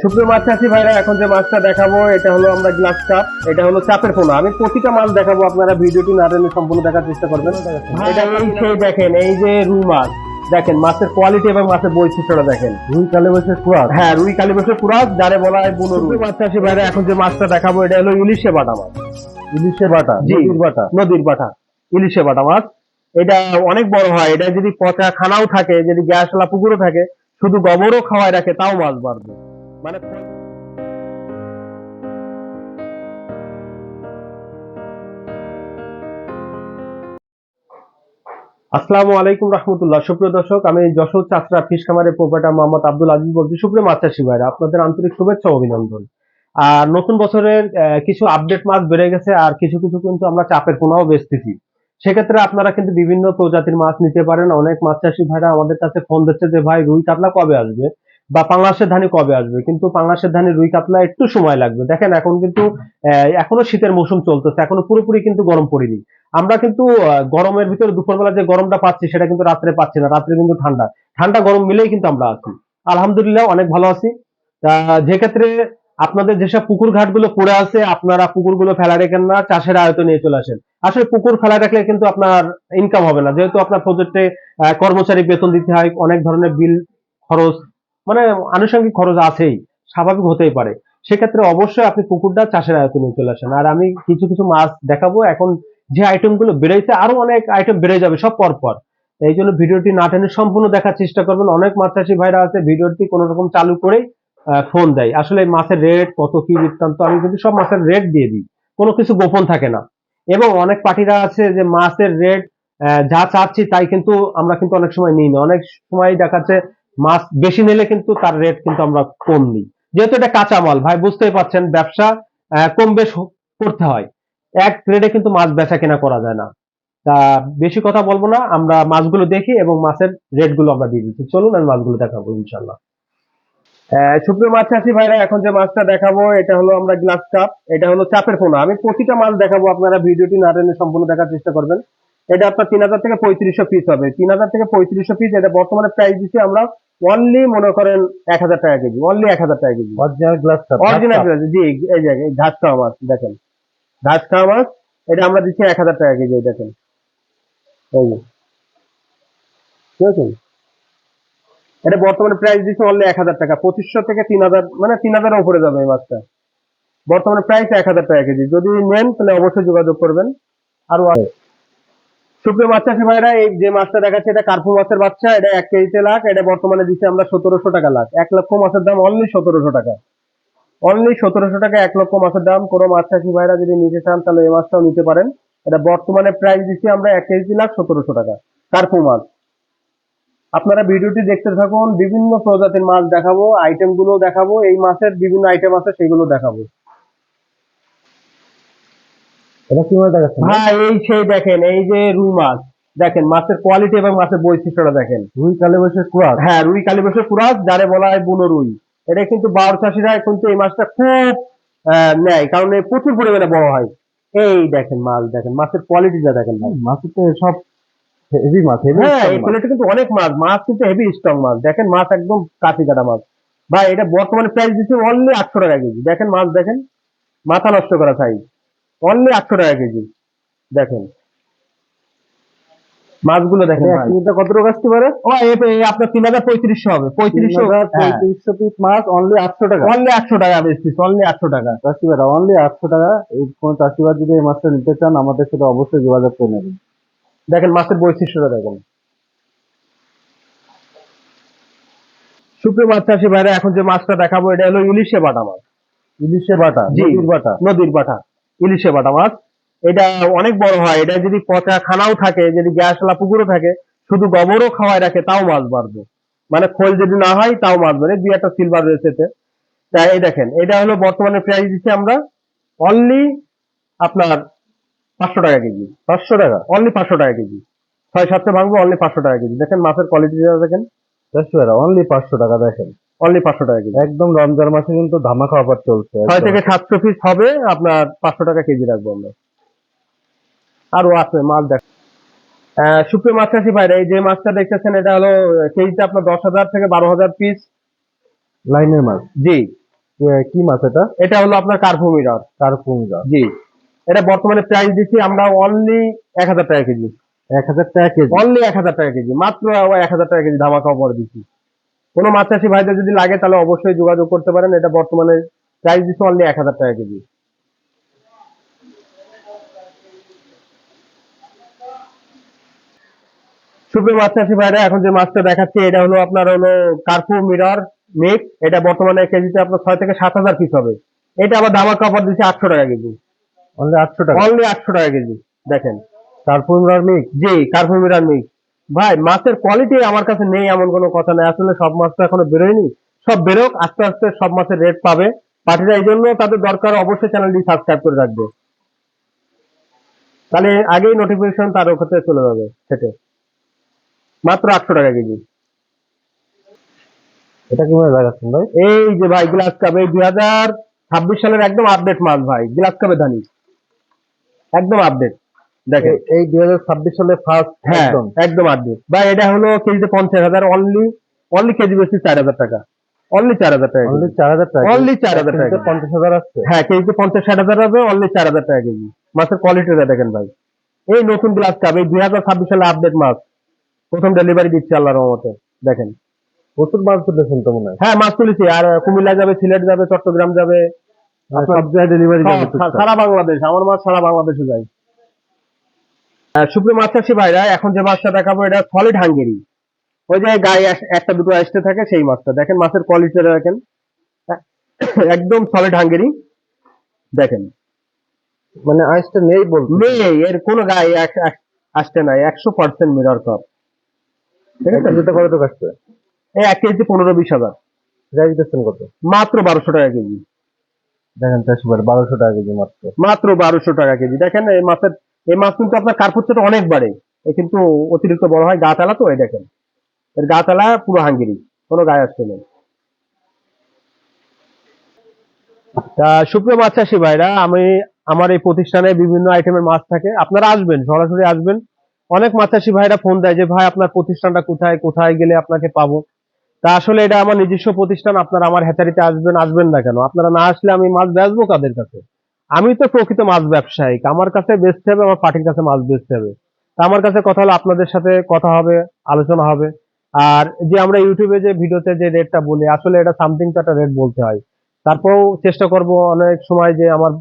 সুপ্রিয় মাছ চাষি ভাইরা, এখন যে মাছটা দেখাবো এটা হলো আমরা গ্লাস কাপ, এটা হলো চাপের পোনা। আমি প্রতিটা মাছ দেখাবো, আপনারা ভিডিওটি না টেনে সম্পূর্ণ দেখার চেষ্টা করবেন। এটা সেই দেখেন, এই যে রুই মাছ দেখেন, মাছের কোয়ালিটি এবং মাছের বৈশিষ্ট্যটা দেখেন। রুই কালীবাউসের কুরাস। হ্যাঁ, রুই কালীবাউসের কুরাস, যারে বলা হয় বুনো রুই। মাছ চাষি ভাইরা, এখন যে মাছটা দেখাবো এটা হলো ইলিশে বাটা মাছ। ইলিশে বাটা, জি, নদীর বাটা। নদীর বাটা, ইলিশে বাটা মাছ। এটা অনেক বড় হয়, এটা যদি পচা খানাও থাকে, যদি গ্যাসওয়ালা পুকুরও থাকে, শুধু গোবরও খাওয়ায় রাখে, তাও মাছ বাড়বে। মানে আসসালামু আলাইকুম রহমতুল্লাহ। সুপ্রিয় দর্শক, আমি যশোর চাষরা ফিশ খামারের প্রোপাইটার মোহাম্মদ আব্দুল আজিজ বলছি। সুপ্রিয় মাছ চাষী ভাইরা, আপনাদের আন্তরিক শুভেচ্ছা ও অভিনন্দন। আর নতুন বছরের কিছু আপডেট মাছ বেড়ে গেছে, আর কিছু কিছু কিন্তু আমরা চাপের পোনাও বেচতেছি। সেক্ষেত্রে আপনারা কিন্তু বিভিন্ন প্রজাতির মাছ নিতে পারেন। অনেক মাছ চাষী ভাইরা আমাদের কাছে ফোন দিচ্ছে যে ভাই রুই কাতলা কবে আসবে বা পাঙাশের ধানি কবে আসবে, কিন্তু পাঙাশের ধানি রুই কাতলা একটু সময় লাগবে। দেখেন এখন কিন্তু এখনো শীতের মৌসুম চলতেছে, এখনো পুরোপুরি কিন্তু গরম পড়েনি। আমরা কিন্তু গরমের ভিতরে দুপুরবেলা যে গরমটা পাচ্ছি সেটা কিন্তু রাত্রে পাচ্ছি না। রাত্রে কিন্তু ঠান্ডা ঠান্ডা গরম মিলেই কিন্তু আমরা আছি, আলহামদুলিল্লাহ অনেক ভালো আছি। যে ক্ষেত্রে আপনাদের যেসব পুকুর ঘাট গুলো পড়ে আছে, আপনারা পুকুরগুলো ফেলা রেখেন না, চাষের আয়ত্তে নিয়ে চলে আসেন। আসলে পুকুর ফেলা রাখলে কিন্তু আপনার ইনকাম হবে না, যেহেতু আপনার প্রজেক্টে কর্মচারী বেতন দিতে হয়, অনেক ধরনের বিল খরচ, মানে আনুষঙ্গিক খরচ আছেই, স্বাভাবিক হতেই পারে। সেক্ষেত্রে অবশ্যই আপনি পুকুরটা চাষের আয়ত্তে নিয়ে চলে আসেন। আর আমি কিছু কিছু মাছ দেখাবো এখন, যে আইটেম গুলো বেড়েছে, আরো অনেক আইটেম বেড়ে যাবে সব পর পর। এই জন্য ভিডিওটি না টেনে সম্পূর্ণ দেখার চেষ্টা করবেন। অনেক মাছ চাষী ভাইরা আছে ভিডিওটি কোন রকম চালু করে ফোন দেয়। আসলে মাছের রেট কত কি বৃত্তান্ত, আমি কিন্তু সব মাছের রেট দিয়ে দিই, কোনো কিছু গোপন থাকে না। এবং অনেক পার্টিরা আছে যে মাছের রেট যা চাচ্ছি তাই কিন্তু আমরা কিন্তু অনেক সময় নিই না। অনেক সময় দেখাচ্ছে মাছ বেশি নিলে কিন্তু তার রেট কিন্তু আমরা কম নিই, যেহেতু এটা কাঁচা মাল। ভাই বুঝতেই পারছেন, ব্যবসা কম বেশ করতে হয়, এক রেটে কিন্তু মাছ বেচা কেনা করা যায় না। তা বেশি কথা বলবো না, আমরা মাছগুলো দেখি এবং মাছের রেট গুলো আমরা দিয়ে দিচ্ছি। চলুন আমি মাছগুলো দেখাবো ইনশাল্লাহ। সুপ্রিয় মাছ চাষী ভাইরা, এখন যে মাছটা দেখাবো এটা হলো আমরা গ্লাস কাপ, এটা হলো চাপের পোনা। আমি প্রতিটা মাছ দেখাবো, আপনারা ভিডিওটি না টেনে সম্পূর্ণ দেখার চেষ্টা করবেন। এটা আপনার 3000 থেকে 3500 পিস হবে, 3000 থেকে 3500 পিস। এটা বর্তমানে প্রাইস দিচ্ছি আমরা অনলি মনে করেন 1000 টাকা কেজি, অনলি 1000 টাকা kg. Original glass cup, original জি, এই জায়গায় ঘাস খাওয়া মাছ দেখেন, ঘাস খাওয়া মাছ। এটা আমরা দিচ্ছি 1000 টাকা কেজি। এই দেখেন, এই যে ঠিক আছে, এটা বর্তমানে প্রাইস দিচ্ছে অনলি 1000 টাকা। 2500 থেকে 3000, মানে 3000 এর উপরে যাবে এই মাছটা। বর্তমানে প্রাইস 1000 টাকা কেজি। যদি নেন তাহলে অবশ্যই যোগাযোগ করবেন। আরো আছে। সুপ্রিয় মাছ চাষী ভাইরা, এই যে মাছটা দেখাচ্ছে এটা কার্পু মাছের বাচ্চা, এটা 1 কেজিতে লাখ। এটা বর্তমানে দিচ্ছে আমরা 1700 টাকা লাখ। 1 লক্ষ মাছের দাম অনলি 1700 টাকা, অনলি 1700 টাকা 1 লক্ষ মাছের দাম। কোনো মাছ চাষী ভাইরা যদি নিতে চান তাহলে এই মাছটাও নিতে পারেন। এটা বর্তমানে প্রাইস দিচ্ছি আমরা 1 কেজি লাখ 1700 টাকা কার্পু মাছ। আপনারা ভিডিওটি দেখতে থাকুন, বিভিন্ন প্রজাতির মাছ দেখাবো, আইটেম গুলো দেখাবো, এই মাছের বিভিন্ন আইটেম আছে সেগুলো দেখাবো। এটা কি মাছ দেখাচ্ছেন? হ্যাঁ, এই সেই দেখেন, এই যে রুই মাছ দেখেন, মাছের কোয়ালিটি এবং মাছের বৈশিষ্ট্যটা দেখেন। রুই কালীবাউসের কুরাস। হ্যাঁ, রুই কালীবাউসের কুরাস, যারে বলা হয় বুনো রুই। এটা কিন্তু বাউর চাষিরা কিন্তু এই মাছটা খুব নেয়, কারণ এ প্রচুর পরিমাণে বড় হয়। এই দেখেন মাছ, দেখেন মাছের কোয়ালিটিটা দেখেন ভাই। মাছের তো সব হেভি মাছ, হেভি হ্যাঁ, স্ট্রং এই মাছ। প্লেটে কিন্তু অনেক মাছ, মাছ কিন্তু হেভি স্ট্রং মাছ। দেখেন মাছ একদম কাঠি কাটা মাছ। ভাই এটা বর্তমানে প্রাইস দিচ্ছে অনলি 800 টাকা কেজি। দেখেন মাছ দেখেন, মাথা নষ্ট করা সাইজ, অনলি 800 টাকা কেজি। দেখেন মাছগুলো দেখেন ভাই। এটা কত টাকা আসতে পারে? ও আপনার 3500 হবে, 3500। হ্যাঁ, 3500 পিস মাছ অনলি 800 টাকা। অনলি 800 টাকা বেচছিস, অনলি 800 টাকা। চাষিবারা অনলি 800 টাকা। এই কোন চাষিবার যদি এই মাছটা নিতে চান আমাদের সাথে অবশ্যই যোগাযোগ করে নেবেন। দেখেন মাছের বৈশিষ্ট্যটা দেখেন। সুপ্রিয় মাছ চাষী ভাইরা, এখন যে মাছটা দেখাবো এটা হলো ইলিশে বাটা মাছ। ইলিশে বাটা, জি, নদীর বাটা। নদীর বাটা, ইলিশে বাটা মাছ। এটা অনেক বড় হয়, এটা যদি পচা খানাও থাকে, যদি গ্যাসওয়ালা পুকুরও থাকে, শুধু গোবরও খাওয়ায় রাখে, তাও মাছ বাড়বে। মানে খোল যদি না হয় তাও মাছ বাড়ে। দুই একটা সিলভার রয়েছে এতে। তা এই দেখেন, এটা হলো বর্তমানে প্রাইস দিচ্ছি আমরা অনলি আপনার 500 টাকা কেজি। 500 টাকা। অনলি 500 টাকা কেজি। 6-7 ভাঙবো, অনলি 500 টাকা কেজি। দেখেন মাছের কোয়ালিটিটা দেখেন, চাষিবারা অনলি 500 টাকা। দেখেন অনলি 500 টাকা কেজি। একদম রমজান মাসে কিন্তু ধামাকা অফার চলছে। 6 থেকে 700 পিস হবে, আপনার 500 টাকা কেজি রাখবো আমরা। আরো আছে মাছ দেখ। সুপ্রিয় মাছ চাষী ভাইরা, এই যে মাছটা দেখতেছেন এটা হলো কেজিতে আপনার 10,000 থেকে 12,000 পিস। লাইনের মাছ। জি, কি মাছ এটা? এটা হলো আপনার কার্পু মিরর। কার্পুঙ্গা। জি, এটা বর্তমানে প্রাইস দিচ্ছি আমরা অনলি 1000 টাকা কেজি। 1000 টাকা কেজি। অনলি 1000 টাকা কেজি, মাত্র 1000 টাকা কেজি ধামাকা অফার দিচ্ছি। কোনো মাছ চাষি ভাইদের যদি লাগে তাহলে অবশ্যই যোগাযোগ করতে পারেন। এটা বর্তমানে প্রাইস দিচ্ছি অনলি 1000 টাকা কেজি। সুপ্রিয় মাছ চাষি ভাইরা, এখন যে মাছটা দেখাচ্ছি এটা হলো আপনার হলো কার্পু মিরর মিক্স। এটা বর্তমানে কেজিতে আপনার 6 থেকে 7000 পিস হবে। এটা আবার ধামাকা অফার দিচ্ছি 800 টাকা কেজি। অনলি 800 টাকা। অনলি 800 টাকা কেজি। দেখেন, কার্পুঙ্গা মিক্স। জি, কার্পু মিরর মিক্স। ভাই মাছের কোয়ালিটি আমার কাছে নেই এমন কোনো কথা নেই, আসলে সব মাছ তো এখনো বেরোয়নি। সব বেরোক, আস্তে আস্তে সব মাছের রেট পাবে পার্টিরা। এই জন্য তাদের দরকার অবশ্যই চ্যানেলটি সাবস্ক্রাইব করে রাখবে, তাহলে আগেই নোটিফিকেশন তার ওখানে চলে যাবে সেটে। মাত্র 800 টাকা কেজি। এটা কিভাবে দেখাচ্ছেন ভাই? এই যে ভাই গ্লাস কাপ, এই 2026 সালের একদম আপডেট মাল ভাই, গ্লাস কাপে ধানি একদম আপডেট। দেখেন, এই 2026 সালে ফার্স্ট হ্যাঁ একদম। একদম আপডেট ভাই। এটা হলো কেজিতে 50,000, অনলি অনলি কেজি বেশি 4000 টাকা। অনলি 4000 টাকা অনলি কেজি। 4000 টাকা। অনলি 4000 টাকা কেজি। 50,000 আসছে। হ্যাঁ, কেজিতে 50-60,000 হবে, অনলি 4000 টাকা কেজি। মাছের কোয়ালিটিটা দেখেন ভাই। এই নতুন গ্লাস কাপ, এই 2026 সালে আপডেট মাছ, প্রথম ডেলিভারি দিচ্ছি আল্লাহর রহমতে। দেখেন, প্রচুর মাছ তুলতেছেন তো মনে হয়। হ্যাঁ মাছ তুলেছি, আর কুমিল্লা যাবে, সিলেট যাবে, চট্টগ্রাম যাবে, সব জায়গায় ডেলিভারি যাবে টুকটাক। সারা বাংলাদেশ। আমার মাছ সারা বাংলাদেশে যায়। সুপ্রিয় মাছ চাষি ভাইরা, এখন যে মাছটা দেখাবো এটা সলিড হাঙ্গেরি। ওই যে গায়ে একটা দুটো আসতে থাকে সেই মাছটা। দেখেন মাছের কোয়ালিটিটা দেখেন, একদম সলিড হাঙ্গেরি। দেখেন, মানে আইসটা নেই বলতে। নেই এর কোনো গায়ে আসতে নাই, 100% মিরর কাপ। ঠিক আছে, এটা কত টাকা আসছে? এই 1 কেজি 15-20 হাজার। প্রাইস দিচ্ছেন কত? মাত্র 1200 টাকা কেজি। দেখেন চাষি ভাই, 1200 টাকা কেজি মাত্র। মাত্র 1200 টাকা কেজি। দেখেন এই মাছ কিন্তু আপনার কার্পুর চেয়ে অনেক বাড়ে, এ কিন্তু অতিরিক্ত বড় হয়, গা তালা তো। এই দেখেন, এর গা তালা পুরো হাঙ্গেরি, কোনো গায়ে আসছে নেই। তা সুপ্রিয় মাছ চাষি ভাইরা, আমার এই প্রতিষ্ঠানে বিভিন্ন আইটেমের মাছ থাকে। আপনারা আসবেন, সরাসরি আসবেন। অনেক মাছ চাষি ভাইরা ফোন দেয় যে ভাই আপনার প্রতিষ্ঠানটা কোথায়, কোথায় গেলে আপনাকে পাবো। তা আসলে এটা আমার নিজস্ব প্রতিষ্ঠান। আপনারা আমার হ্যাচারিতে আসবেন, আসবেন না কেন? আপনারা না আসলে আমি মাছ বেচবো কাদের কাছে? আমি তো প্রকৃত মাছ ব্যবসায়ী, আমার কাছে বেচতে হবে, আমার পার্টির কাছে মাছ বেচতে হবে। তা আমার কাছে কথা হলো, আপনাদের সাথে কথা হবে, আলোচনা হবে। আর যে আমরা ইউটিউবে যে ভিডিওতে যে রেটটা বলি, আসলে এটা সামথিং তো একটা রেট বলতে হয়। তারপরেও চেষ্টা করব অনেক সময় যে আমার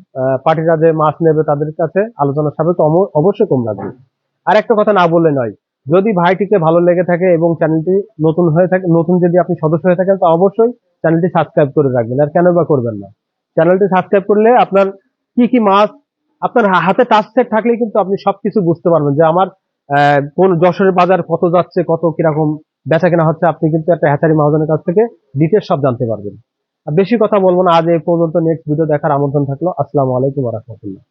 পার্টিরা যে মাছ নেবে তাদের কাছে আলোচনা সাপেক্ষে অবশ্যই কম রাখবে। আর একটা কথা না বললে নয়, যদি ভাইটিকে ভালো লেগে থাকে এবং চ্যানেলটি নতুন হয়ে থাকে, নতুন যদি আপনি সদস্য হয়ে থাকেন, তো অবশ্যই চ্যানেলটি সাবস্ক্রাইব করে রাখবেন। আর কেন বা করবেন না? চ্যানেলটি সাবস্ক্রাইব করলে আপনার কি কি মাছ আপনার হাতে টাচ সেট থাকলে কিন্তু আপনি সবকিছু বুঝতে পারবেন যে আমার কোন যশোরের বাজার কত যাচ্ছে, কত কিরকম বেচা কেনা হচ্ছে। আপনি কিন্তু একটা হ্যাচারি মহাজনের কাছ থেকে ডিটেলস সব জানতে পারবেন। আর বেশি কথা বলবো না, আজ এই পর্যন্ত। নেক্সট ভিডিও দেখার আমন্ত্রণ থাকলো। আসসালামু আলাইকুম ওয়া রাহমাতুল্লাহ।